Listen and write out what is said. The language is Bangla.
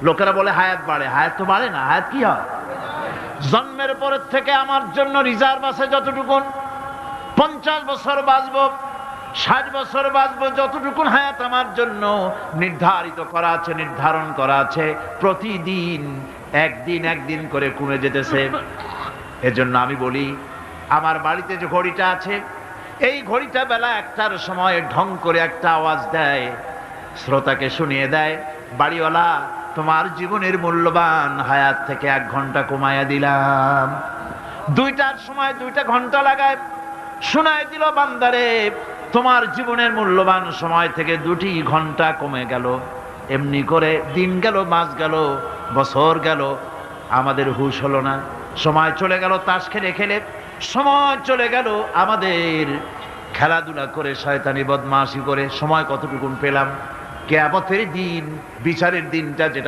লোকেরা বলে হায়াত বাড়ে, হায়াত তো বাড়ে না। হায়াত কি হয়? জন্মের পরের থেকে আমার জন্য রিজার্ভ আছে যতটুকুন, 50 বছর বাঁচবো, 60 বছর বাঁচবো, যতটুকুন হায়াত আমার জন্য নির্ধারিত করা আছে, নির্ধারণ করা আছে, প্রতিদিন একদিন একদিন করে কমে যেতেছে। এজন্য আমি বলি, আমার বাড়িতে যে ঘড়িটা আছে, এই ঘড়িটা বেলা 1টার সময় ঢং করে একটা আওয়াজ দেয়, শ্রোতাকে শুনিয়ে দেয়, বাড়িওয়ালা তোমার জীবনের মূল্যবান হায়াত থেকে 1 ঘন্টা কমায়া দিলাম। 2টার সময় 2টা ঘন্টা লাগায় শোনায় দিল, বান্দারে তোমার জীবনের মূল্যবান সময় থেকে 2টি ঘন্টা কমে গেল। এমনি করে দিন গেল, মাস গেল, বছর গেল, আমাদের হুঁশ হলো না। সময় চলে গেল তাস খেলে খেলে, সময় চলে গেল আমাদের খেলাধুলা করে, শয়তানি বদমাশি করে। সময় কতটুকুন পেলাম? কিয়ামতের দিন, বিচারের দিনটা যেটা